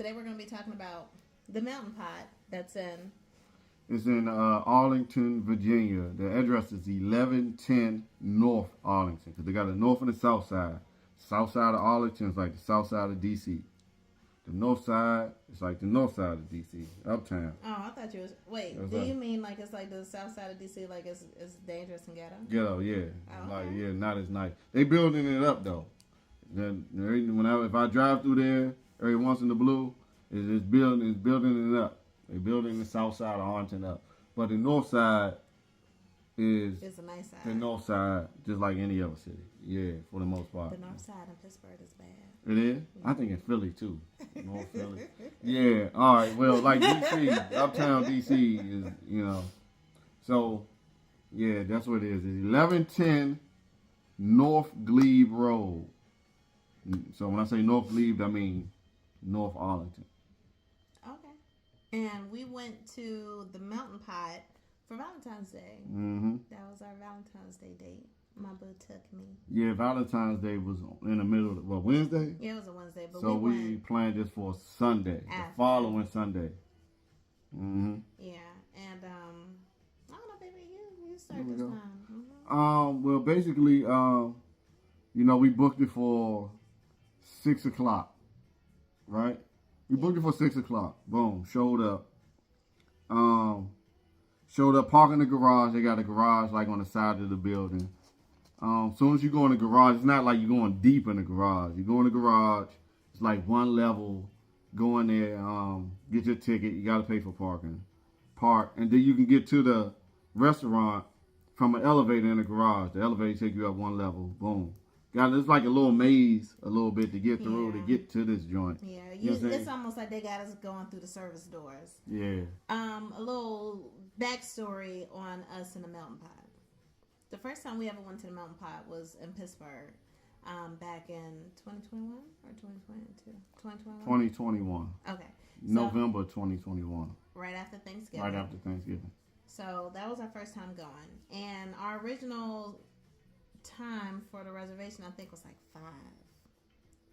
Today we're going to be talking about the Mountain Pot that's in. It's in Arlington, Virginia. The address is 1110 North Arlington. Because they got the north and the south side. South side of Arlington is like the south side of D.C. The north side is like the north side of D.C. Uptown. Oh, I thought you was... Wait, That's do right. you mean like it's like the south side of D.C., like it's dangerous and ghetto? Ghetto, yeah. Oh, Like, okay. yeah, not as nice. They building it up, though. Then, if I drive through there every once in the blue, it's building it up. They building the south side of Arlington up. But the north side is It's a nice side. the north side, just like any other city. Yeah, for the most part. The north side in Pittsburgh is bad. It is? I think in Philly, too. North Philly. Yeah, all right. Well, like D.C., uptown D.C. is, So, yeah, that's what it is. It's 1110 North Glebe Road. So when I say North Glebe, I mean North Arlington. Okay. And we went to the Mountain Pot for Valentine's Day. Mm-hmm. That was our Valentine's Day date. My boo took me. Yeah, Valentine's Day was in the middle of, Wednesday? Yeah, it was a Wednesday, but So we we went planned this for Sunday, the after. following Sunday. Mm-hmm. Yeah, and I don't know, baby, you start Here we this go. time. Mm-hmm. Well, basically, we booked it for 6 o'clock, right? We booked it for 6 o'clock. Boom, showed up. Park in the garage. They got a garage like on the side of the building. Soon as you go in the garage, it's not like you're going deep in the garage. You go in the garage, it's like one level. Go in there, get your ticket. You got to pay for parking. Park, and then you can get to the restaurant from an elevator in the garage. The elevator take you up one level. Boom. It's like a little maze, a little bit to get through to get to this joint. Yeah, You know what I'm it's saying? almost like they got us going through the service doors. Yeah. A little backstory on us in the Mountain Pot. The first time we ever went to the Mountain Pot was in Pittsburgh, back in 2021 or 2022? 2021? 2021. Okay. November 2021. Right after Thanksgiving. Right after Thanksgiving. So that was our first time going. And our original time for the reservation, I think, was like 5.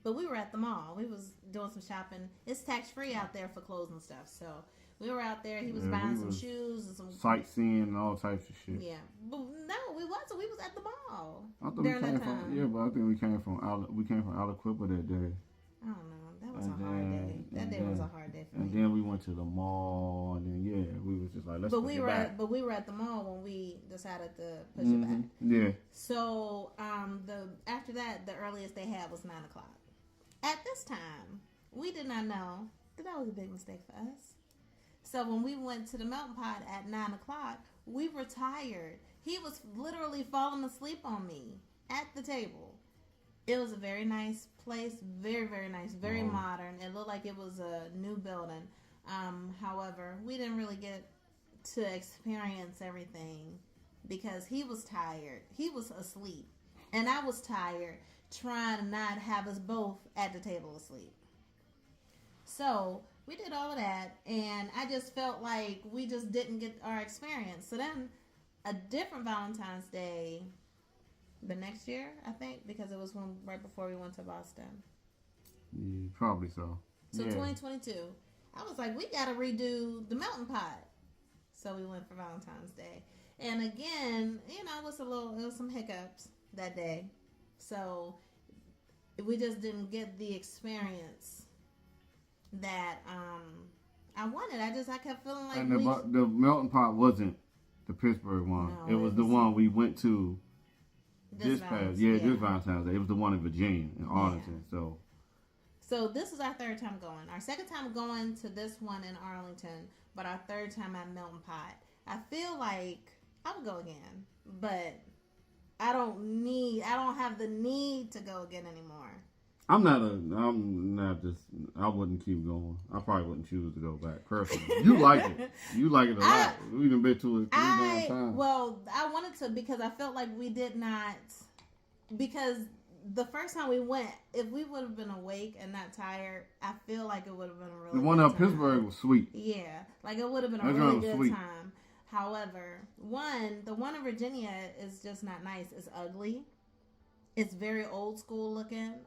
But we were at the mall. We was doing some shopping. It's tax-free out there for clothes and stuff. So we were out there. He was buying some shoes and some... Sightseeing and all types of shit. Yeah. But no, we wasn't. We was at the mall. I thought during we came that time. from... Yeah, but I think we came from Aliquippa that day. I don't know. That was a hard day. That day was a hard day for me. And then we went to the mall, and then, we was just like, let's But push we it were back. But we were at the mall when we decided to push it back. Yeah. So after that, the earliest they had was 9 o'clock. At this time, we did not know that was a big mistake for us. So when we went to the Mountain Pot at 9 o'clock, we were tired. He was literally falling asleep on me at the table. It was a very nice place, very, very nice, very modern. It looked like it was a new building. However, we didn't really get to experience everything because he was tired. He was asleep. And I was tired trying to not have us both at the table asleep. So we did all of that, and I just felt like we just didn't get our experience. So then a different Valentine's Day the next year, I think, because it was right before we went to Boston. Yeah, probably so. So 2022, I was like, we got to redo the Mountain Pot. So we went for Valentine's Day. And again, it was some hiccups that day. So we just didn't get the experience that I wanted. I kept feeling like And the Mountain Pot wasn't the Pittsburgh one. No, it was the one we went to this this Valentine's Day. It was the one in Virginia, in Arlington. Yeah. So this is our third time going. Our second time going to this one in Arlington, but our third time at Mountain Pot. I feel like I would go again, but I don't have the need to go again anymore. I wouldn't keep going. I probably wouldn't choose to go back personally. You like it. You like it a lot. We've been to it 3 times. Well, I wanted to because I felt like we did not, because the first time we went, if we would have been awake and not tired, I feel like it would have been a really The one good up time. Pittsburgh was sweet. Yeah, like it would have been a That really joint was good sweet. time. However, the one in Virginia is just not nice. It's ugly. It's very old school looking.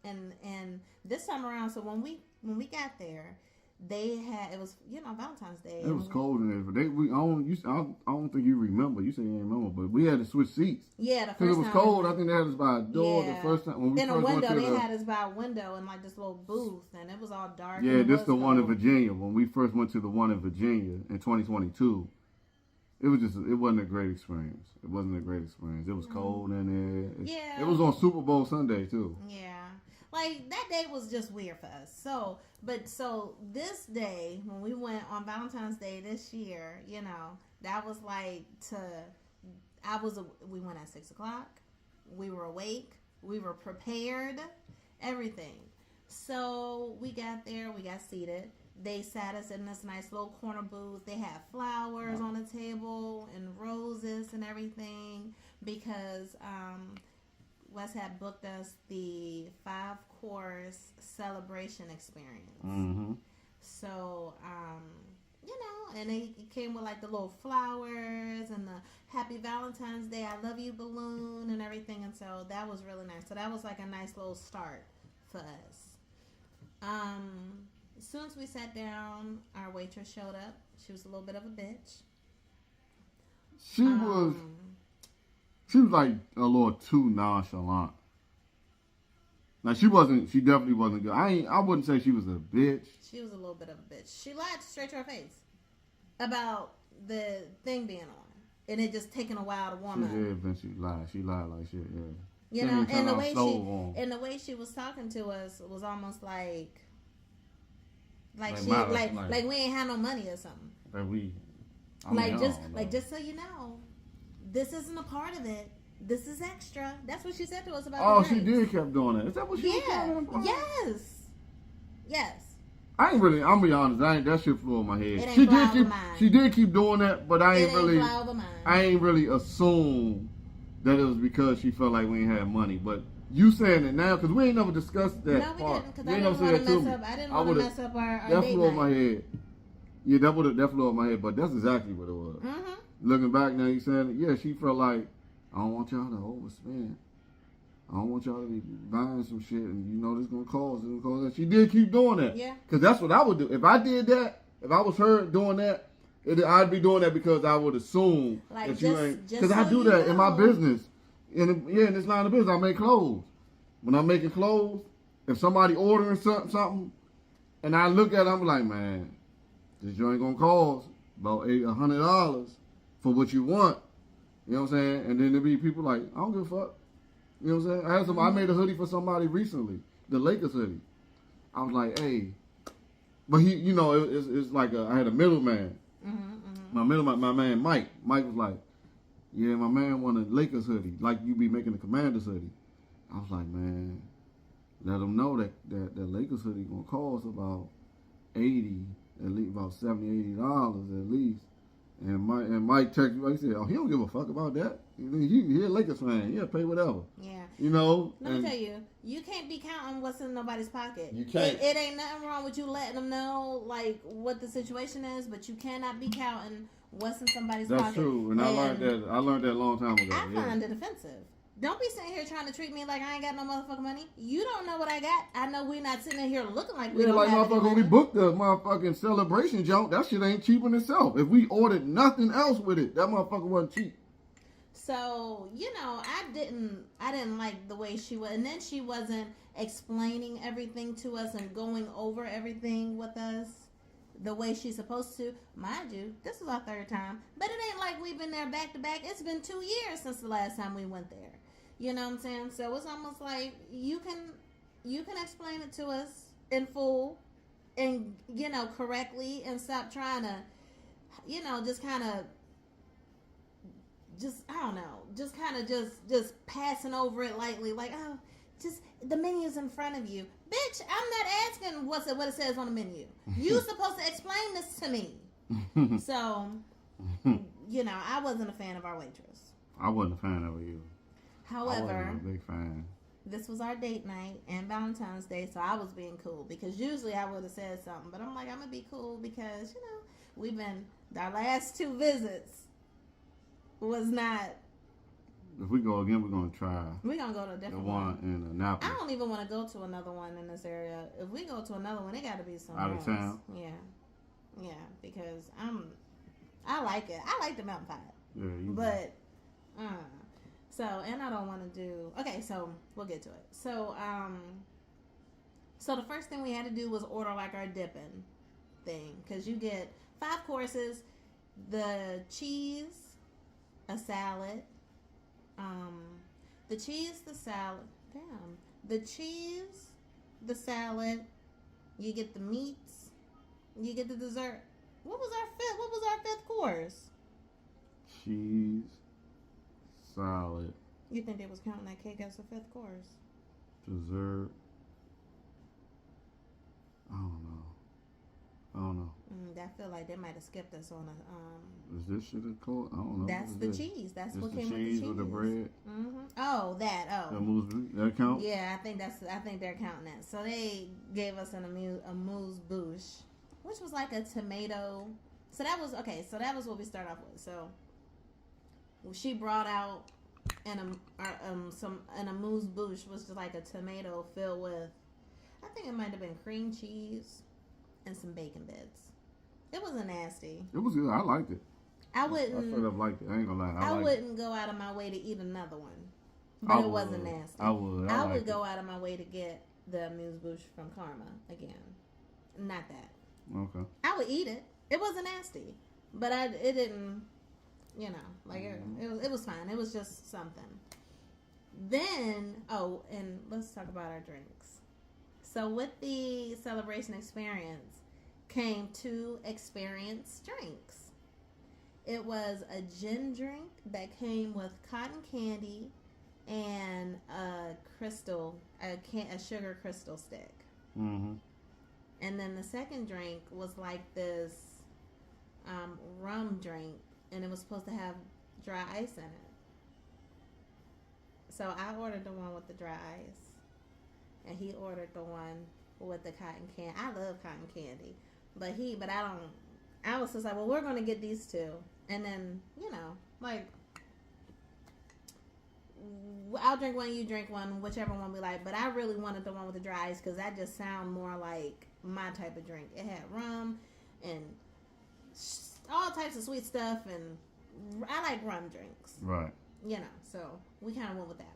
And this time around, so when when we got there, they had, it was, Valentine's Day. It was cold in there. But I don't think you remember. You said you didn't remember, but we had to switch seats. Yeah, the first because it was time cold. I think they had us by a door the first time when we in first a window. went to They had us by a window in like this little booth, and it was all dark. Yeah, this the one in Virginia. When we first went to the one in Virginia in 2022, it wasn't a great experience. It wasn't a great experience. It was cold in there. It was on Super Bowl Sunday too. Yeah. Like, that day was just weird for us. So this day, when we went on Valentine's Day this year, that was like we went at 6 o'clock. We were awake. We were prepared. Everything. So we got there. We got seated. They sat us in this nice little corner booth. They had flowers on the table and roses and everything because, Wes had booked us the 5-course celebration experience. Mm-hmm. So, and it came with like the little flowers and the Happy Valentine's Day, I love you balloon and everything. And so that was really nice. So that was like a nice little start for us. As soon as we sat down, our waitress showed up. She was a little bit of a bitch. She was like a little too nonchalant. Now she definitely wasn't good. I wouldn't say she was a bitch. She was a little bit of a bitch. She lied straight to her face about the thing being on. And it just taking a while to warm up. She did eventually lie. She lied like shit, yeah. And the way she was talking to us was almost like we ain't had no money or something. Just so you know, this isn't a part of it. This is extra. That's what she said to us about the she did kept doing that. Is that what she was talking about? Yes. I'm be honest, that shit flew over my head. She did keep doing that, but I ain't really assumed that it was because she felt like we ain't had money. But you saying it now, because we ain't never discussed that part. No, we didn't, because I didn't want to mess up our that date flew over night. my head. Yeah, that flew over my head, but that's exactly what it was. Mm-hmm. Looking back now, you saying, yeah, she felt like, I don't want y'all to overspend. I don't want y'all to be buying some shit and this gonna cause that. She did keep doing that. Yeah. Cause that's what I would do. If I did that, if I was her doing that, I'd be doing that because I would assume that you ain't. Cause I do that in my business. In this line of business, I make clothes. When I'm making clothes, if somebody ordering something, and I look at it, I'm like, man, this joint gonna cost about $100 for what you want. You know what I'm saying? And then there be people like, I don't give a fuck. You know what I'm saying? I made a hoodie for somebody recently, the Lakers hoodie. I was like, hey, but he, it's like I had a middleman. Mm-hmm. My man Mike. Mike was like, yeah, my man want a Lakers hoodie, like you be making a Commanders hoodie. I was like, man, let him know that the Lakers hoodie gonna cost about $80, at least about $70, $80 at least. And Mike texted me, he said, oh, he don't give a fuck about that. He a Lakers fan. He'll pay whatever. Yeah. Let me tell you, you can't be counting what's in nobody's pocket. You can't. It ain't nothing wrong with you letting them know, like, what the situation is, but you cannot be counting what's in somebody's pocket. That's true. And I learned that a long time ago. I find it offensive. Don't be sitting here trying to treat me like I ain't got no motherfucking money. You don't know what I got. I know we're not sitting in here looking like we don't have any money. When we booked the motherfucking celebration junk, that shit ain't cheap in itself. If we ordered nothing else with it, that motherfucker wasn't cheap. So, I didn't like the way she was. And then she wasn't explaining everything to us and going over everything with us the way she's supposed to. Mind you, this is our third time. But it ain't like we've been there back to back. It's been 2 years since the last time we went there. You know what I'm saying? So it's almost like you can explain it to us in full and, correctly, and stop trying to, just kind of, just passing over it lightly. Like, oh, just the menu's in front of you. Bitch, I'm not asking what it says on the menu. You're supposed to explain this to me. So, I wasn't a fan of our waitress. I wasn't a fan of you. However, I wasn't a big fan. This was our date night and Valentine's Day, so I was being cool because usually I would have said something, but I'm like, I'm gonna be cool because our last 2 visits was not If we go again, we're gonna try We're gonna go to a the different one in I Annapolis. don't even want to go to another one in this area. If we go to another one, it got to be somewhere Out of else. town? Yeah, because I like it. I like the mountain pie, Yeah, you but so and I don't want to do. Okay, so we'll get to it. So the first thing we had to do was order like our dipping thing, because you get 5 courses, the cheese, a salad, the cheese, the salad, the cheese, the salad, you get the meats, you get the dessert. What was our fifth course? cheese, salad, You think they was counting that cake as a 5th course? dessert. I don't know. I feel like they might have skipped us on a Is this shit a called? I don't know. That's What the is this? cheese. That's Just what the came with the cheese cheese. with the bread. Oh, that. The Oh, mousse, that count? yeah. I think they're counting that. So they gave us a amuse bouche, which was like a tomato. So that was okay. So that was what we started off with. So she brought out an amuse bouche, which was like a tomato filled with, I think it might have been cream cheese and some bacon bits. It wasn't nasty. It was good. I liked it. I I straight wouldn't. up liked it. I ain't gonna lie. I liked wouldn't go out of my way to eat another one, I but it would. wasn't nasty. I would. I liked would it. go out of my way to get the amuse bouche from Karma again. Not that. Okay. I would eat it. It wasn't nasty, but it didn't. You know, like it was fine. It was just something. Then and let's talk about our drinks. So with the celebration experience came 2 experience drinks. It was a gin drink that came with cotton candy and a sugar crystal stick. Mm-hmm. And then the second drink was like this rum drink, and it was supposed to have dry ice in it. So I ordered the one with the dry ice, and he ordered the one with the cotton candy. I love cotton candy, but I don't. I was just like, well, we're gonna get these 2, and then like I'll drink one, you drink one, whichever one we like. But I really wanted the one with the dry ice because that just sound more like my type of drink. It had rum and all types of sweet stuff, and I like rum drinks. Right. So we kind of went with that.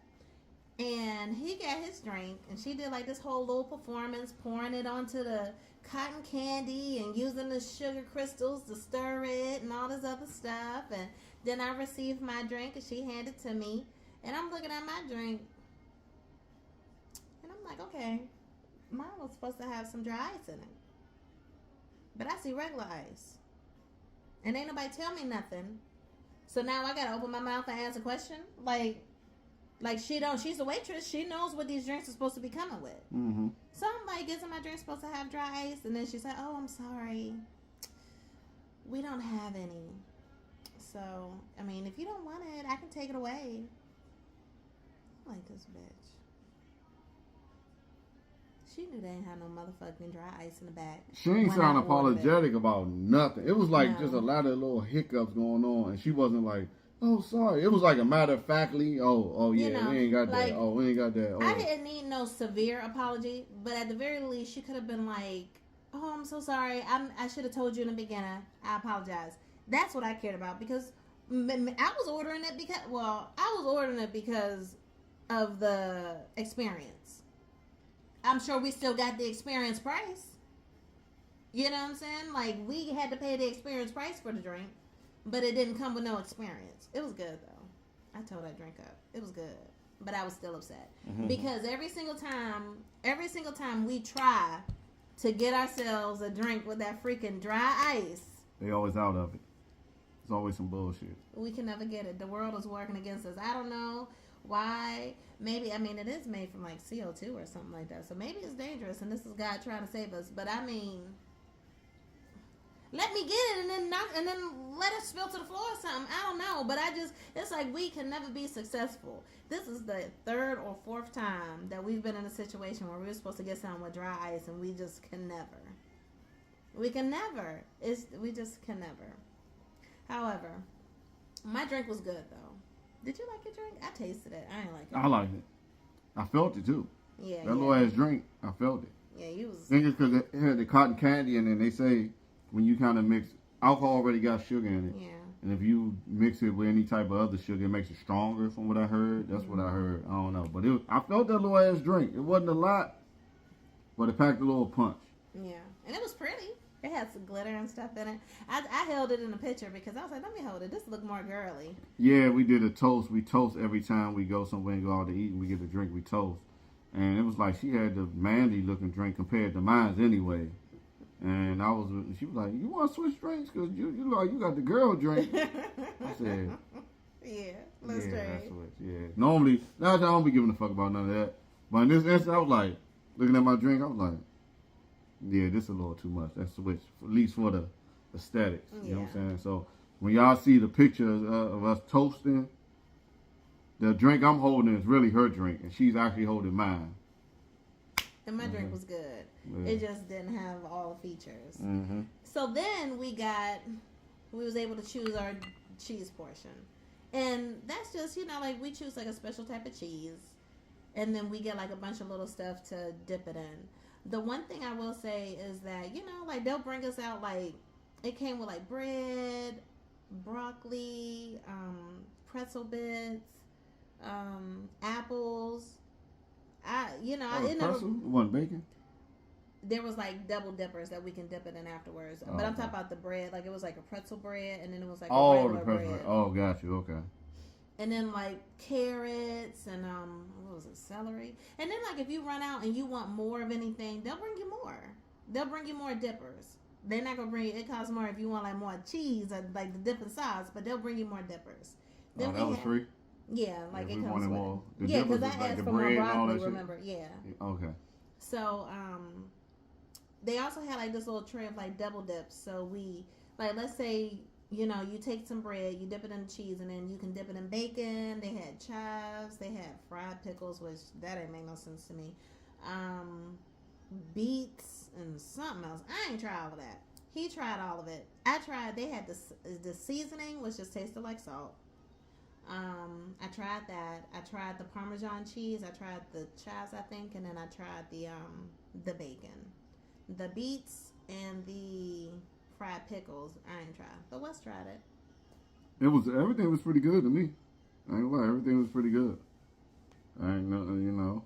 And he got his drink, and she did like this whole little performance, pouring it onto the cotton candy and using the sugar crystals to stir it and all this other stuff. And then I received my drink, and she handed it to me. And I'm looking at my drink, and I'm like, okay, mine was supposed to have some dry ice in it. But I see regular ice. And ain't nobody tell me nothing. So now I gotta open my mouth and ask a question? Like she's a waitress. She knows what these drinks are supposed to be coming with. Mm-hmm. So I'm like, isn't my drink supposed to have dry ice? And then she said, oh, I'm sorry. We don't have any. So, I mean, if you don't want it, I can take it away. I'm like, this bitch. She knew they ain't had no motherfucking dry ice in the back. She ain't when sound I ordered it. apologetic about nothing. It was like No. just a lot of little hiccups going on, and she wasn't like, "Oh, sorry." It was like a matter of factly, "Oh yeah, You know, we ain't got like, that. Oh, we ain't got that." Oh. I didn't need no severe apology, but at the very least, she could have been like, "Oh, I'm so sorry. I should have told you in the beginning. I apologize." That's what I cared about, because I was ordering it because of the experience. I'm sure we still got the experience price. You know what I'm saying? Like, we had to pay the experience price for the drink, but it didn't come with no experience. It was good, though. I told that drink up. It was good. But I was still upset. Mm-hmm. Because every single time we try to get ourselves a drink with that freaking dry ice, They always out of it. It's always some bullshit. we can never get it. The world is working against us. I don't know why. Maybe, I mean, it is made from like CO2 or something like that. So maybe it's dangerous, and this is God trying to save us. But I mean, let me get it and then let it spill to the floor or something. I don't know. But it's like we can never be successful. This is the 3rd or 4th time that we've been in a situation where we were supposed to get something with dry ice, and we just can never. We can never. We just can never. However, my drink was good, though. Did you like your drink? I tasted it. I ain't like it. I liked it. I felt it too. Yeah. That little ass drink, I felt it. Yeah, you was. I think it's because it had the cotton candy in it. And they say when you kind of mix, alcohol already got sugar in it. Yeah. And if you mix it with any type of other sugar, it makes it stronger. From what I heard, that's what I heard. I don't know, but I felt that little ass drink. It wasn't a lot, but it packed a little punch. Yeah, and it was pretty. It had some glitter and stuff in it. I held it in the picture because I was like, let me hold it. This look more girly. Yeah, we did a toast. We toast every time we go somewhere and go out to eat and we get a drink. We toast, and it was like she had the manly looking drink compared to mine anyway. And she was like, you want to switch drinks? Because you like, you got the girl drink. I said, yeah, let's trade. Yeah. Normally, I don't be giving a fuck about none of that. But in this instance, I was like, looking at my drink, I was like, yeah, this is a little too much. That's switch, at least for the aesthetics. You know what I'm saying? So when y'all see the pictures of us toasting, the drink I'm holding is really her drink, and she's actually holding mine. And my drink was good. Yeah. It just didn't have all the features. Mm-hmm. So then we was able to choose our cheese portion. And that's just, like we choose like a special type of cheese. And then we get like a bunch of little stuff to dip it in. The one thing I will say is that, like they'll bring us out like, it came with like bread, broccoli, pretzel bits, apples. It never. It wasn't bacon. There was like double dippers that we can dip it in afterwards. But I'm talking about the bread. Like it was like a pretzel bread, and then it was like a regular bread. Oh, got you. Okay. And then like carrots and what was it, celery. And then like if you run out and you want more of anything, they'll bring you more. They'll bring you more dippers. They're not gonna bring you. It costs more if you want like more cheese or like the dipping sauce, but they'll bring you more dippers. Then that was free. Yeah, like it comes with more. it. Yeah, because I asked for more broccoli. Remember? Yeah. Okay. So they also had like this little tray of like double dips. So we like, let's say, you take some bread, you dip it in cheese, and then you can dip it in bacon. They had chives, they had fried pickles, which that didn't make no sense to me. Beets and something else. I ain't tried all of that. He tried all of it. I tried. They had the seasoning, which just tasted like salt. I tried that. I tried the Parmesan cheese. I tried the chives, I think, and then I tried the bacon, the beets, and the fried pickles. I ain't tried, but Wes tried it. Everything was pretty good to me. I ain't gonna lie, everything was pretty good. I ain't no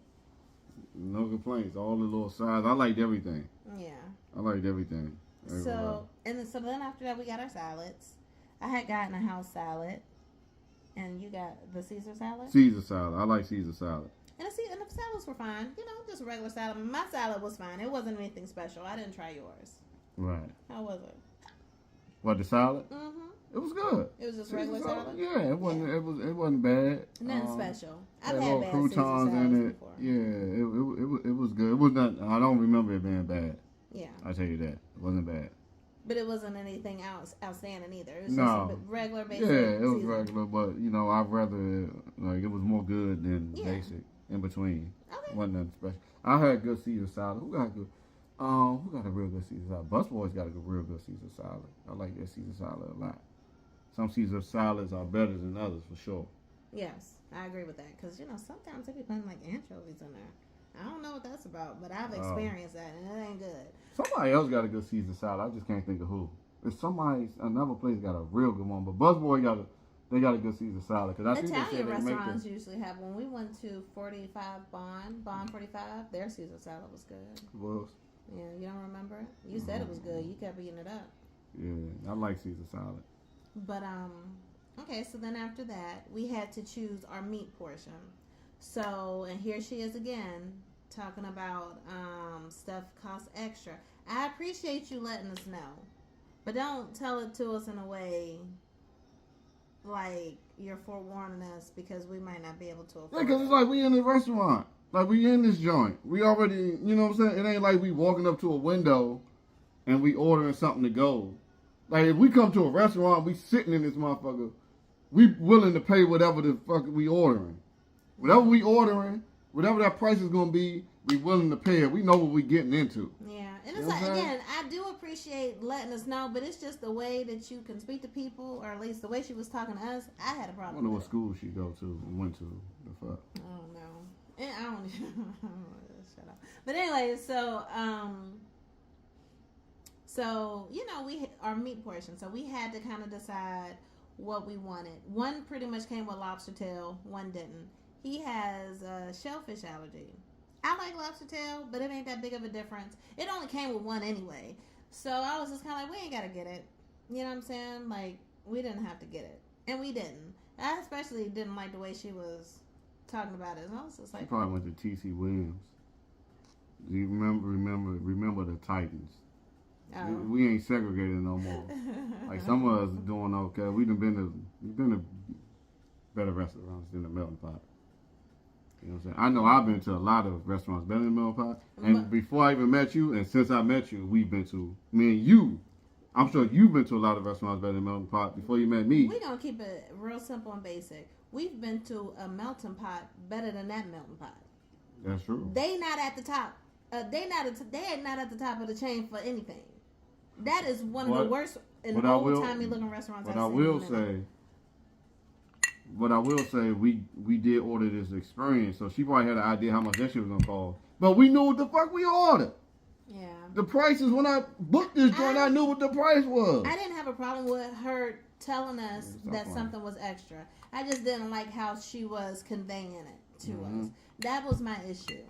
complaints. All the little sides, I liked everything. Yeah, I liked everything. So then after that we got our salads. I had gotten a house salad. And you got the Caesar salad? Caesar salad. I like Caesar salad. And the salads were fine. Just a regular salad. My salad was fine. It wasn't anything special. I didn't try yours. Right. How was it? What, the salad? Mm-hmm. It was good. It was just Caesar regular salad? Yeah, it wasn't. Yeah. It wasn't bad. Nothing special. I've had bad croutons Caesar in it. Before. Yeah, it was good. It was not. I don't remember it being bad. Yeah. I tell you that it wasn't bad. But it wasn't anything outstanding either. It was no. Just regular basic. Yeah, it was regular, but I'd rather it was more good than basic in between. Okay. Wasn't nothing special. I had good Caesar salad. Who got a real good Caesar salad? Busboy's got a real good Caesar salad. I like that Caesar salad a lot. Some Caesar salads are better than others for sure. Yes, I agree with that because sometimes they be putting like anchovies in there. I don't know what that's about, but I've experienced that and it ain't good. Somebody else got a good Caesar salad. I just can't think of who. If another place got a real good one, but Busboy got a good Caesar salad. Cause I think Italian restaurants usually have. When we went to 45 Bond 45, their Caesar salad was good. It was. Yeah, you don't remember it? You said it was good. You kept eating it up. Yeah, I like Caesar salad. But okay. So then after that, we had to choose our meat portion. So, and here she is again talking about stuff costs extra. I appreciate you letting us know, but don't tell it to us in a way like you're forewarning us because we might not be able to afford it. Yeah, because it's like we in the restaurant. Like we in this joint. We already, you know what I'm saying? It ain't like we walking up to a window and we ordering something to go. Like if we come to a restaurant, we sitting in this motherfucker, we willing to pay whatever the fuck we ordering. Whatever we ordering, whatever that price is going to be, we willing to pay it. We know what we getting into. Yeah, And it's like, again, I do appreciate letting us know, but it's just the way that you can speak to people, or at least the way she was talking to us. I had a problem. I wonder what school she went to. The fuck. I don't know. And I don't. Shut up. But anyway, so you know, our meat portion. So we had to kind of decide what we wanted. One pretty much came with lobster tail. One didn't. He has a shellfish allergy. I like lobster tail, but it ain't that big of a difference. It only came with one anyway. So I was just kind of like, we ain't got to get it. You know what I'm saying? Like, we didn't have to get it. And we didn't. I especially didn't like the way she was talking about it. And I was just like... She probably went to T.C. Williams. Do you remember the Titans? Oh. We ain't segregated no more. Like, some of us doing okay. We've been to better restaurants than the Melting Pot. You know what I'm saying? I know I've been to a lot of restaurants better than Melting Pot. And before I even met you, and since I met you, we've been to, me and you, I'm sure you've been to a lot of restaurants better than Melting Pot before you met me. We're going to keep it real simple and basic. We've been to a Melting Pot better than that Melting Pot. That's true. They not at the top. They not at the top of the chain for anything. That is one of the worst and old-timey looking restaurants I've seen. But I will say, we did order this experience, so she probably had an idea how much that shit was gonna cost. But we knew what the fuck we ordered. Yeah. The prices, when I booked this joint, I knew what the price was. I didn't have a problem with her telling us that something was extra. I just didn't like how she was conveying it to us. That was my issue.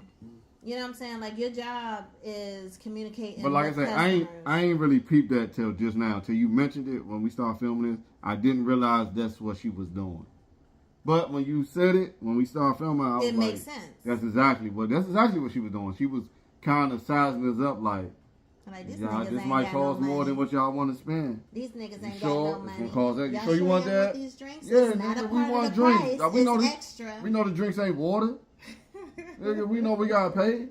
You know what I'm saying? Like, your job is communicating. But like I said, I ain't really peeped that till just now. Till you mentioned it when we started filming this. I didn't realize that's what she was doing. But when you said it, when we started filming, I was it makes sense. That's exactly what she was doing. She was kind of sizing us up like this might cost more than what y'all want to spend. These niggas ain't got no money. It's gonna cost that. You sure you want that? These drinks? Yeah, it's not a we part want of the drinks. price. We know it's extra. We know the drinks ain't water. Nigga, we know we gotta pay.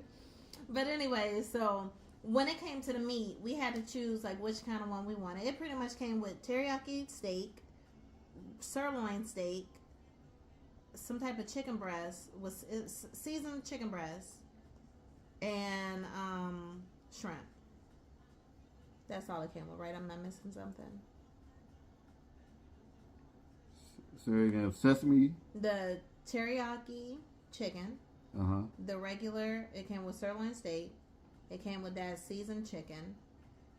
But anyway, so when it came to the meat, we had to choose like which kind of one we wanted. It pretty much came with teriyaki steak, sirloin steak, some type of chicken breast, seasoned chicken breast, and shrimp. That's all it came with, right? I'm not missing something. So again, sesame. The teriyaki chicken. The regular, it came with sirloin steak. It came with that seasoned chicken,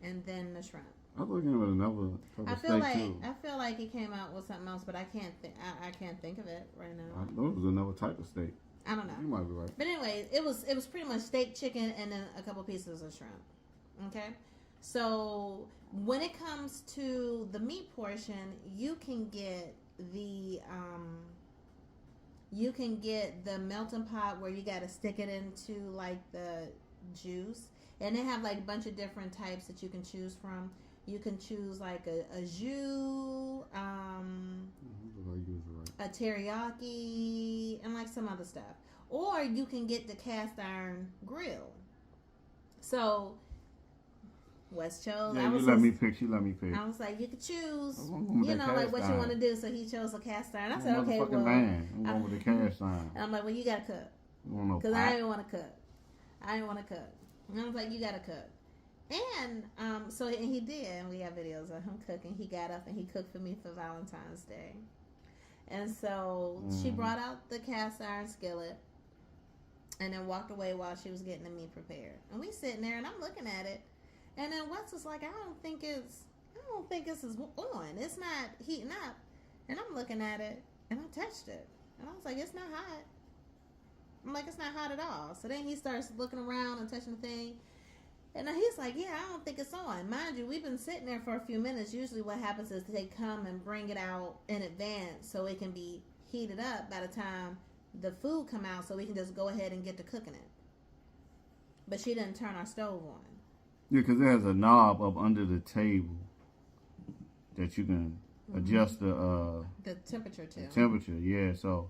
and then the shrimp. I thought it came with another too. I feel like it came out with something else, but I can't think of it right now. I thought it was another type of steak. I don't know. You might be right. But anyway, it was pretty much steak, chicken, and then a couple pieces of shrimp. Okay, so when it comes to the meat portion, you can get the melting pot where you got to stick it into like the juice, and they have like a bunch of different types that you can choose from. You can choose like a jus, a teriyaki, and like some other stuff. Or you can get the cast iron grill. So Wes chose. Yeah, you let me pick. I was like, you could choose. You know, like what you want to do. So he chose a cast iron. I said, okay, well, man. I'm going with the cast iron. And I'm like, well, you gotta cook. Because I didn't want to cook. And I was like, you gotta cook. And so and he did, and we have videos of him cooking. He got up and he cooked for me for Valentine's Day. And so she brought out the cast iron skillet and then walked away while she was getting the meat prepared. And we sitting there and I'm looking at it. And then Wes was like, I don't think this is on. It's not heating up. And I'm looking at it and I touched it. And I was like, it's not hot. I'm like, it's not hot at all. So then he starts looking around and touching the thing. And he's like, yeah, I don't think it's on. Mind you, we've been sitting there for a few minutes. Usually what happens is they come and bring it out in advance so it can be heated up by the time the food come out so we can just go ahead and get to cooking it. But she didn't turn our stove on. Yeah, because there's a knob up under the table that you can adjust the temperature to. The temperature, yeah. So,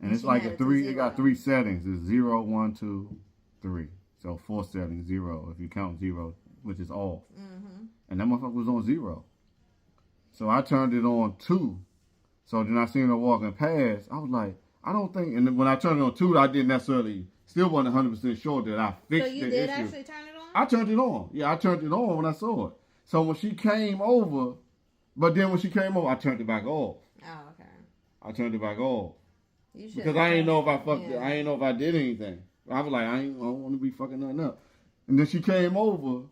and it's like it got 3 settings. It's 0, 1, 2, 3. So 4 settings, 0 if you count 0, which is off. And that motherfucker was on 0. So I turned it on 2. So then I seen her walking past. I was like, I don't think. And then when I turned it on 2, I didn't necessarily, still wasn't 100% sure that I fixed the issue. So you did actually turn it on? I turned it on. Yeah, I turned it on when I saw it. So when she came over, but then when she came over, I turned it back off. Oh, okay. I turned it back off. You Because I ain't know if I fucked it. I ain't know if I did anything. I was like, I don't want to be fucking nothing up. And then she came over,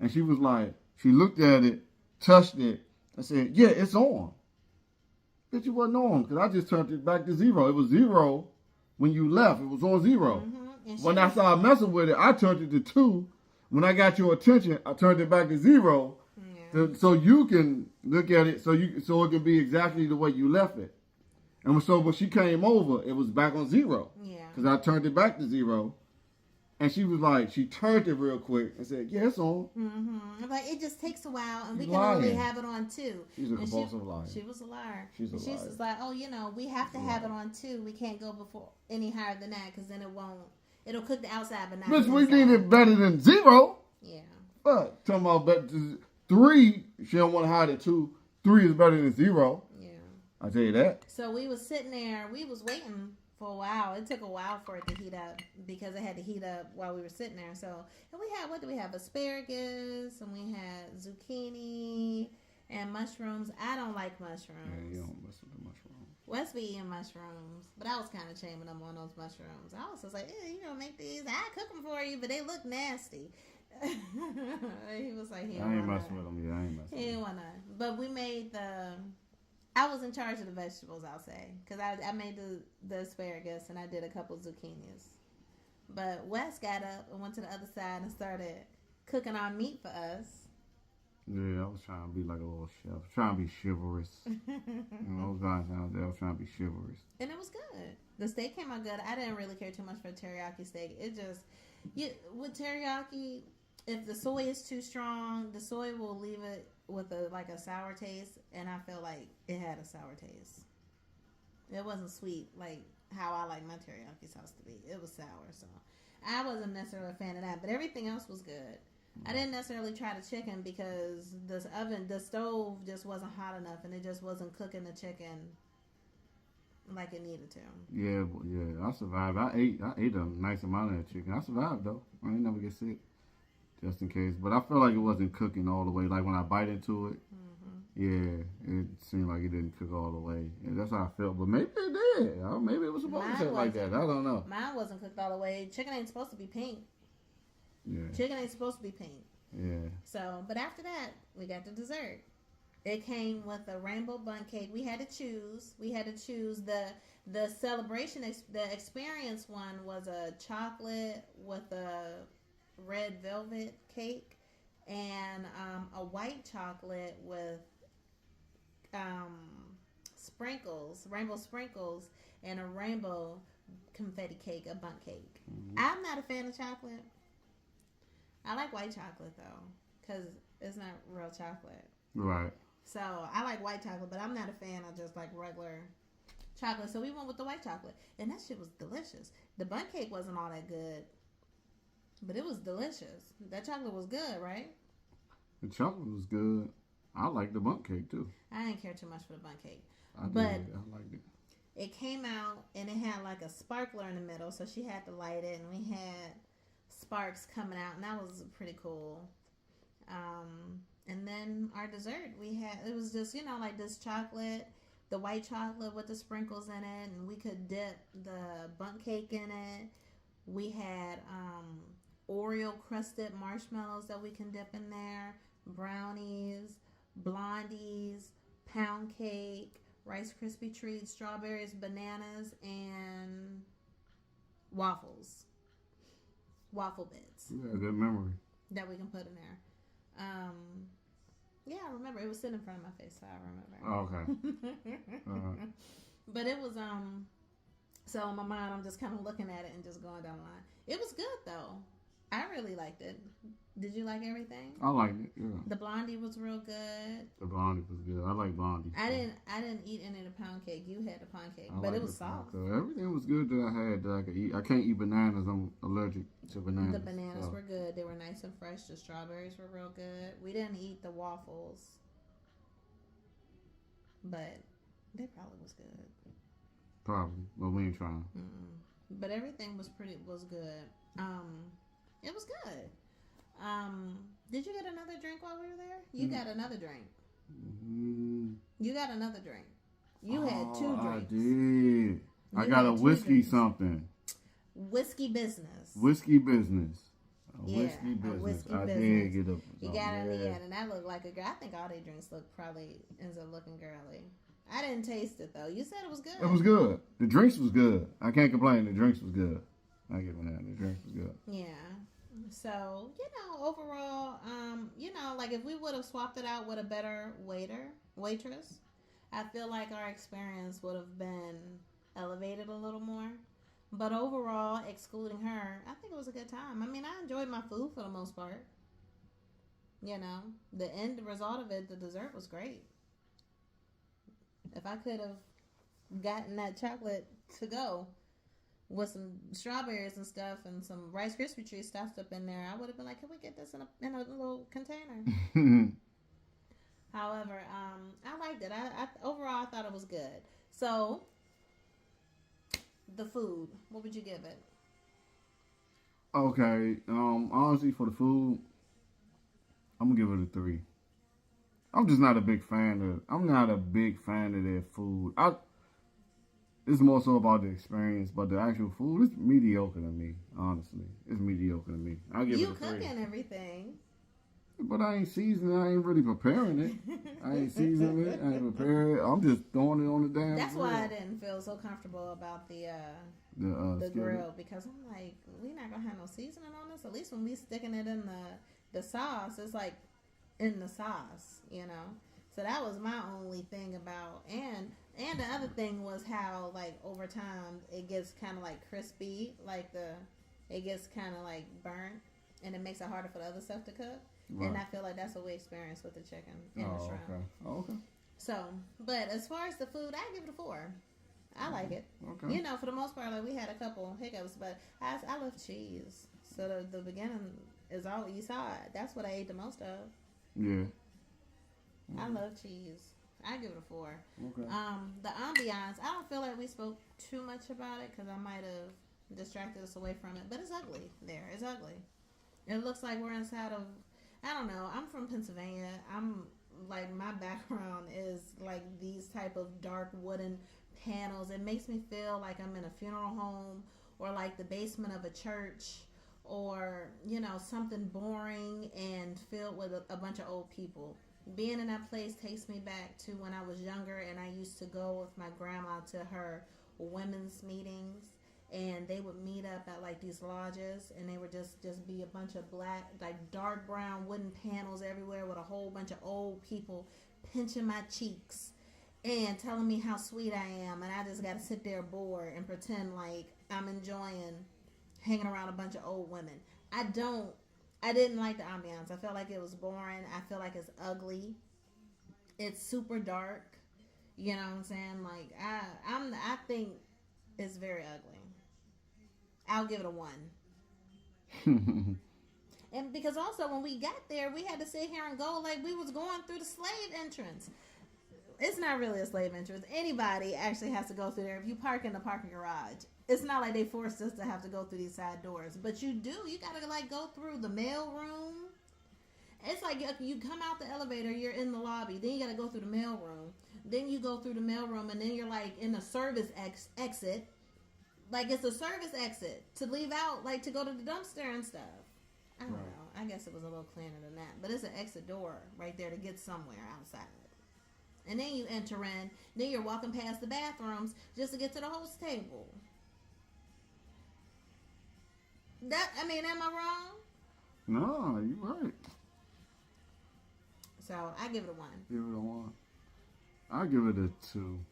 and she was like, she looked at it, touched it, and said, yeah, it's on. Bitch, it wasn't on, because I just turned it back to 0. It was 0 when you left. It was on 0. Mm-hmm. When I started messing with it, I turned it to 2. When I got your attention, I turned it back to 0. Yeah. So you can look at it, so it can be exactly the way you left it. And so when she came over, it was back on 0. Yeah. Because I turned it back to 0. And she was like, she turned it real quick and said, yeah, it's on. Mm-hmm. Like, it just takes a while, and we She's can lying. only have it on 2. She's a compulsive liar. She was a liar. She's a liar. She's just like, oh, we have to have it on 2. We can't go before any higher than that, because then it'll cook the outside, but not Bitch, the we inside. need it better than 0. Yeah. But talking about 3, she don't want to hide it 2. 3 is better than 0. Yeah. I tell you that. So we was sitting there. We was waiting for a while. It took a while for it to heat up because it had to heat up while we were sitting there. So, and we had, what do we have? Asparagus, and we had zucchini and mushrooms. I don't like mushrooms. Yeah, you don't mess with the mushrooms. Wes be eating mushrooms, but I was kind of shaming him on those mushrooms. I was just like, make these. I cook them for you, but they look nasty. He was like, I ain't messing with them. Yeah, I ain't messing with them. He didn't want to. But we made I was in charge of the vegetables, I'll say, because I made the asparagus and I did a couple zucchinis. But Wes got up and went to the other side and started cooking our meat for us. Yeah, I was trying to be like a little chef, trying to be chivalrous. Those guys out there, I was trying to be chivalrous. And it was good. The steak came out good. I didn't really care too much for teriyaki steak. It just, with teriyaki, if the soy is too strong, the soy will leave it with a sour taste, and I feel like it had a sour taste. It wasn't sweet like how I like my teriyaki sauce to be. It was sour, so I wasn't necessarily a fan of that. But everything else was good. I didn't necessarily try the chicken because the stove just wasn't hot enough, and it just wasn't cooking the chicken like it needed to. Yeah, I survived. I ate a nice amount of that chicken. I survived though. I ain't never get sick. Just in case. But I felt like it wasn't cooking all the way. Like when I bite into it, yeah, it seemed like it didn't cook all the way. And that's how I felt. But maybe it did. Maybe it was supposed to cook like that. I don't know. Mine wasn't cooked all the way. Chicken ain't supposed to be pink. Yeah. Chicken ain't supposed to be pink. Yeah. So, but after that, we got the dessert. It came with a rainbow bundt cake. We had to choose. The celebration, the experience one was a chocolate with a red velvet cake and a white chocolate with sprinkles, rainbow sprinkles, and a rainbow confetti cake, a bundt cake. I'm not a fan of chocolate. I like white chocolate though, because it's not real chocolate. Right. So I like white chocolate, but I'm not a fan of just like regular chocolate. So we went with the white chocolate, and that shit was delicious. The bundt cake wasn't all that good, but it was delicious. That chocolate was good, right? The chocolate was good. I like the bundt cake too. I didn't care too much for the bundt cake. I liked it. It came out and it had like a sparkler in the middle, so she had to light it, and we had sparks coming out, and that was pretty cool. And then our dessert, it was just, like this chocolate, the white chocolate with the sprinkles in it, and we could dip the bundt cake in it. We had Oreo crusted marshmallows that we can dip in there, brownies, blondies, pound cake, Rice Krispie treats, strawberries, bananas, and waffle bits. Yeah, good memory. That we can put in there. Yeah, I remember. It was sitting in front of my face, so I remember. Oh, okay. But it was, so in my mind, I'm just kind of looking at it and just going down the line. It was good, though. I really liked it. Did you like everything? I liked it, yeah. The blondie was real good. The blondie was good. I like blondie. I didn't eat any of the pound cake. You had the pound cake, but it was soft. Everything was good that I had that I could eat. I can't eat bananas. I'm allergic to bananas. The bananas were good. They were nice and fresh. The strawberries were real good. We didn't eat the waffles, but they probably was good. Probably, but we ain't trying. But everything was good. It was good. Did you get another drink while we were there? You got another drink. Mm. You got another drink. You had two drinks. I did. I You got had a two whiskey drinks. something. Whiskey business. Whiskey business. Yeah, Whiskey a business. whiskey I business. did get up. You got it in the end, and that looked like a girl. I think all their drinks probably ends up looking girly. I didn't taste it though. You said it was good. It was good. The drinks was good. I can't complain. The drinks was good. I give them that. The drinks was good. Yeah. So, overall, like if we would have swapped it out with a better waitress, I feel like our experience would have been elevated a little more. But overall, excluding her, I think it was a good time. I mean, I enjoyed my food for the most part. The end result of it, the dessert was great. If I could have gotten that chocolate to go with some strawberries and stuff and some Rice Krispie treats stuffed up in there, I would have been like, can we get this in a little container? However, I liked it. Overall, I thought it was good. So, the food, what would you give it? Okay. Honestly, for the food, I'm gonna give it a 3. I'm just not a big fan of their food. It's more so about the experience, but the actual food is mediocre to me. Honestly, it's mediocre to me. I give it a 3. You cooking everything, but I ain't seasoning. I ain't really preparing it. I ain't seasoning it. I ain't preparing it. I'm just throwing it on the damn. That's grill. why I didn't feel so comfortable about the grill, because I'm like, we not gonna have no seasoning on this. At least when we sticking it in the sauce, it's like in the sauce, So that was my only thing about, and the other thing was how, like, over time it gets kind of like crispy, like it gets kind of like burnt, and it makes it harder for the other stuff to cook. Right. And I feel like that's what we experienced with the chicken and the shrimp. Okay. Oh, okay. So, but as far as the food, I give it a 4. I like it. Okay. For the most part, like, we had a couple hiccups, but I love cheese. So the beginning is all you saw. That's what I ate the most of. Yeah. I love cheese. I give it a 4. Okay. The ambiance, I don't feel like we spoke too much about it because I might have distracted us away from it. But it's ugly there. It's ugly. It looks like we're inside of, I don't know. I'm from Pennsylvania. I'm like, my background is like these type of dark wooden panels. It makes me feel like I'm in a funeral home or like the basement of a church or, something boring and filled with a bunch of old people. Being in that place takes me back to when I was younger and I used to go with my grandma to her women's meetings, and they would meet up at like these lodges, and they would just be a bunch of black, like dark brown wooden panels everywhere with a whole bunch of old people pinching my cheeks and telling me how sweet I am, and I just got to sit there bored and pretend like I'm enjoying hanging around a bunch of old women. I didn't like the ambiance. I felt like it was boring. I feel like it's ugly. It's super dark. You know what I'm saying? Like, I think it's very ugly. I'll give it a 1. And because also when we got there, we had to sit here and go like we was going through the slave entrance. It's not really a slave entrance. Anybody actually has to go through there if you park in the parking garage. It's not like they forced us to have to go through these side doors. But you do. You got to, like, go through the mail room. It's like you come out the elevator, you're in the lobby. Then you got to go through the mail room. Then you go through the mail room, and then you're, like, in the service exit. Like, it's a service exit to leave out, like, to go to the dumpster and stuff. I don't know. I guess it was a little cleaner than that. But it's an exit door right there to get somewhere outside. And then you enter in. Then you're walking past the bathrooms just to get to the host table. Am I wrong? No, you're right. So I give it a 1. Give it a 1. I give it a 2.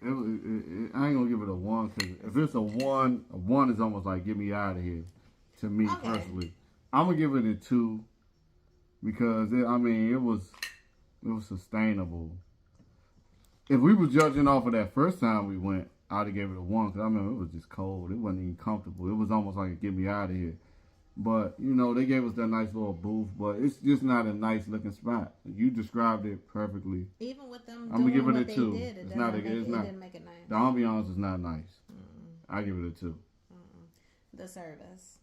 I ain't gonna give it a 1 because if it's a 1 is almost like get me out of here. To me personally, I'm gonna give it a 2 because it was sustainable. If we were judging off of that first time we went, I'd have gave it a 1 because I remember it was just cold. It wasn't even comfortable. It was almost like a get me out of here. But, they gave us that nice little booth, but it's just not a nice looking spot. You described it perfectly. Even with them I'm doing gonna give what it a they 2. did, it didn't make it nice. The ambiance is not nice. I give it a 2. The service.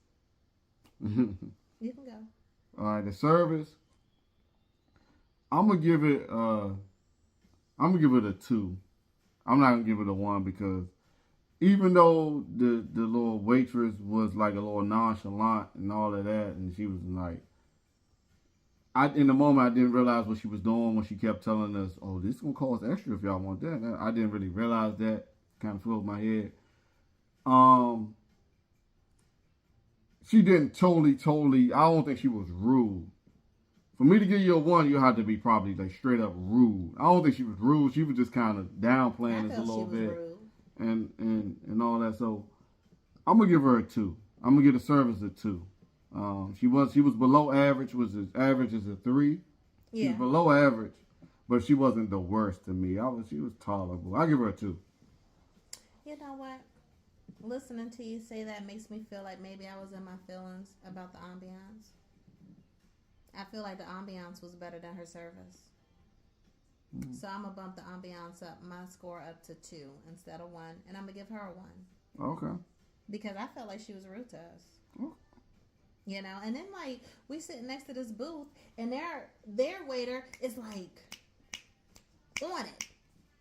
You can go. All right, the service. I'm gonna give it a 2. I'm not gonna give it a 1 because even though the little waitress was like a little nonchalant and all of that, and she was like, in the moment I didn't realize what she was doing when she kept telling us, "Oh, this is gonna cost extra if y'all want that." I didn't really realize that. Kind of flew over my head. She didn't totally. I don't think she was rude. For me to give you a 1, you have to be probably like straight up rude. I don't think she was rude. She was just kind of downplaying us a little bit, rude. and all that. So I'm gonna give her a 2. I'm gonna give the service a 2. She was below average. Was as average as a 3. Yeah. She was below average, but she wasn't the worst to me. She was tolerable. I give her a 2. You know what? Listening to you say that makes me feel like maybe I was in my feelings about the ambiance. I feel like the ambiance was better than her service. Mm-hmm. So I'm going to bump the ambiance up, my score up to 2 instead of 1. And I'm going to give her a 1. Okay. Because I felt like she was rude to us. Oh. You know? And then, like, we sitting next to this booth, and their waiter is, like, on it.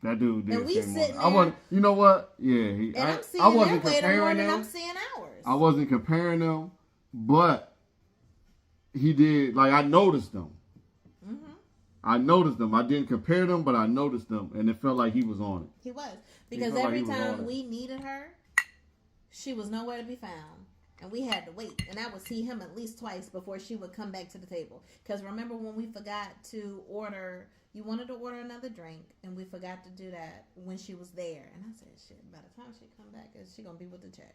That dude did. And we sitting there. I wasn't, you know what? Yeah. I'm seeing their waiter more than I'm seeing ours. I wasn't comparing them, but he did. Like, I noticed them. Mm-hmm. I noticed them. I didn't compare them, but I noticed them, and it felt like he was on it. He was. Because every time we needed her, she was nowhere to be found. And we had to wait. And I would see him at least twice before she would come back to the table. Because remember when we forgot to order, you wanted to order another drink, and we forgot to do that when she was there. And I said, shit, by the time she come back, is she going to be with the check?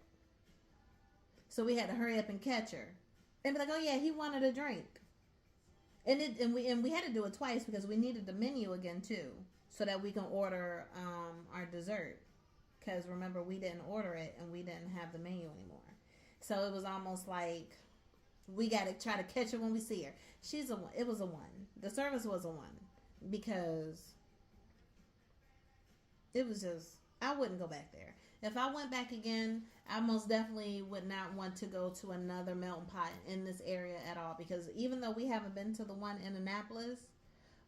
So we had to hurry up and catch her. And be like, oh yeah, he wanted a drink. And we had to do it twice because we needed the menu again too. So that we can order our dessert. Because remember, we didn't order it and we didn't have the menu anymore. So it was almost like we got to try to catch her when we see her. It was a 1. The service was a 1 because it was just, I wouldn't go back there. If I went back again, I most definitely would not want to go to another melting pot in this area at all. Because even though we haven't been to the one in Annapolis,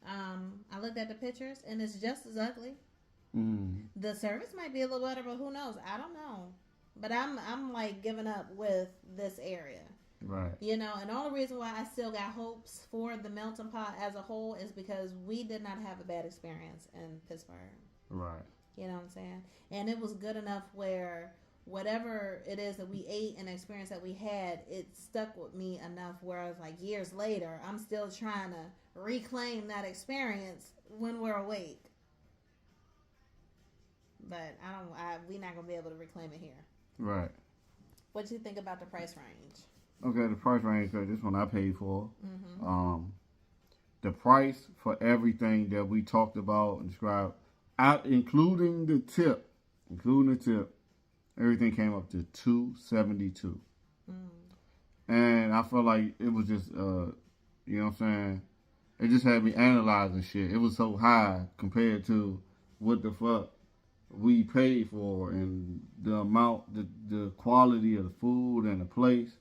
I looked at the pictures and it's just as ugly. Mm. The service might be a little better, but who knows? I don't know. But I'm like giving up with this area. Right. You know, and the only reason why I still got hopes for the melting pot as a whole is because we did not have a bad experience in Pittsburgh. Right. You know what I'm saying? And it was good enough where whatever it is that we ate and the experience that we had, it stuck with me enough where I was like, years later, I'm still trying to reclaim that experience when we're awake. But we're not going to be able to reclaim it here. Right. What do you think about the price range? Okay, the price range, this one I paid for. Mm-hmm. The price for everything that we talked about and described, including the tip, everything came up to $272. And I felt like it was just, you know what I'm saying? It just had me analyzing shit. It was so high compared to what the fuck we paid for and the amount, the quality of the food and the place.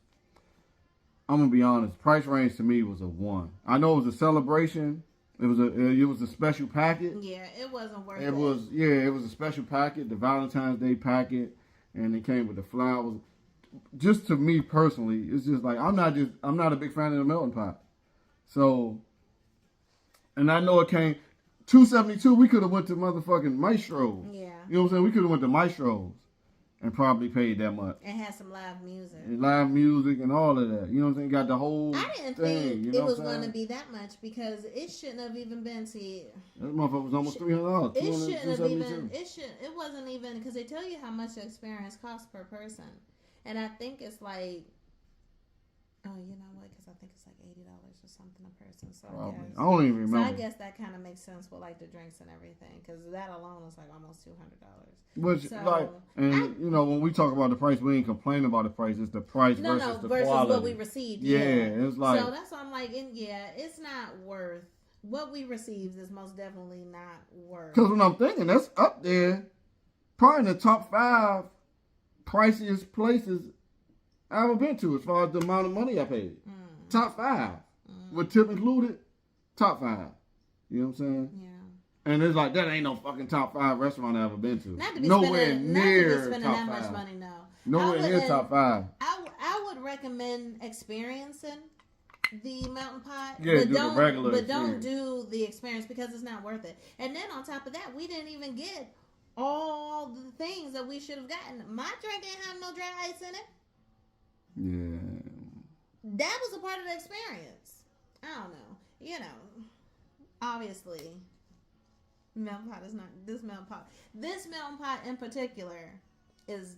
I'm gonna be honest. Price range to me was a 1. I know it was a celebration. It was a special packet. Yeah, it wasn't worth it. It was a special packet, the Valentine's Day packet, and it came with the flowers. Just to me personally, it's just like I'm not a big fan of the melting pot. So, and I know it came $272. We could have went to motherfucking Maestro. Yeah. You know what I'm saying? We could have went to Maestro's and probably paid that much. And had some live music. And live music and all of that. You know what I'm saying? Got the whole I didn't thing, think it was going to be that much because it shouldn't have even been, That motherfucker was almost $300. It shouldn't have even, it wasn't even, because they tell you how much the experience costs per person. And I think it's like, oh, you know what? Because I think it's like $80 or something a person. So I don't even remember. So I guess that kind of makes sense with like the drinks and everything, because that alone is like almost $200. Which so, you know, when we talk about the price, we ain't complaining about the price. It's the price versus the quality. What we received. Yeah, it's like so that's why I'm like, it's not worth what we received. Is most definitely not worth. Because when I'm thinking, that's up there, probably in the top 5 priciest places I ever been to as far as the amount of money I paid. Top 5. with tip included, top 5. You know what I'm saying? Yeah. And it's like, that ain't no fucking top 5 restaurant I've ever been to. Not to be Nowhere spending, near not to be spending top that 5. much money, no. Nowhere near top 5. I would recommend experiencing the mountain pot, Yeah, but do the regular don't experience. do the experience because it's not worth it. And then on top of that, we didn't even get all the things that we should have gotten. My drink ain't have no dry ice in it. Yeah. That was a part of the experience. I don't know. You know, obviously, mountain pot is not this mountain pot. This mountain pot in particular is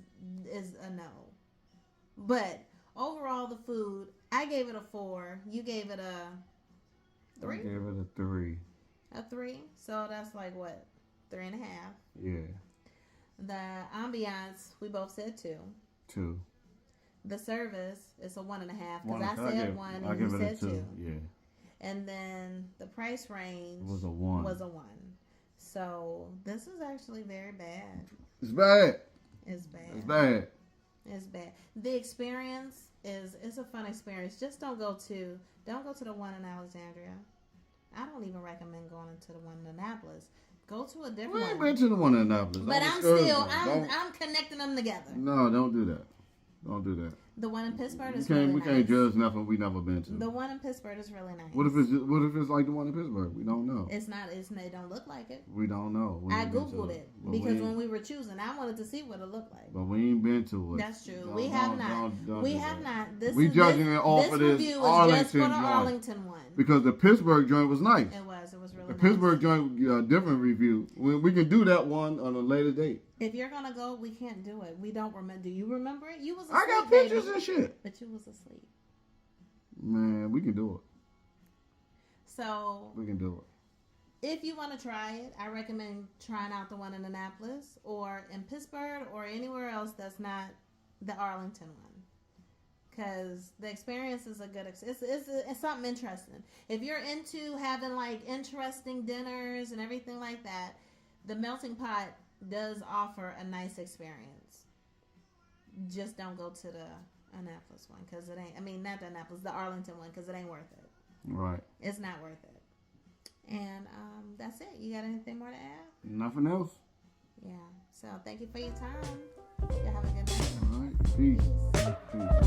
a no. But overall, the food, I gave it a 4. You gave it a 3. I gave it a 3. A 3. So that's like what, 3.5. Yeah. The ambiance, we both said 2. 2. The service is a 1.5 because One, I said 1 I and give you it a said 2. 2. Yeah. And then the price range Was a 1. Was a 1. So this is actually very bad. It's bad. It's bad. It's bad. It's bad. The experience it's a fun experience. Just don't go to the one in Alexandria. I don't even recommend going to the one in Annapolis. Go to a different We ain't one. been to the one in Annapolis. But I'm connecting them together. No, don't do that. Don't do that. The one in Pittsburgh We is can't, really we nice. can't judge nothing we never been to. The one in Pittsburgh is really nice. What if it's like the one in Pittsburgh? We don't know. It's not. It don't look like it. We don't know. We I ain't been to googled it But because when we were choosing, I wanted to see what it looked like. But we ain't been to it. That's true. Don't- We have don't- not. don't We do have that. not. This We is, judging this, it off this of this review was just for the Arlington joint. Arlington one. Because the Pittsburgh joint was nice. It was really The nice. Pittsburgh joint, different review. We can do that one on a later date. If you're gonna go, we can't do it. We don't remember. Do you remember it? You was asleep, I got pictures baby. and shit. But you was asleep. Man, we can do it. So We can do it. if you want to try it, I recommend trying out the one in Annapolis or in Pittsburgh or anywhere else that's not the Arlington one. Because the experience is a good it's something interesting. If you're into having like interesting dinners and everything like that, the Melting Pot does offer a nice experience. Just don't go to the Annapolis one because it ain't. I mean, not the Annapolis, the Arlington one because it ain't worth it. Right. It's not worth it. And that's it. You got anything more to add? Nothing else. Yeah. So thank you for your time. You have a good night. All right. Peace. Peace. Peace.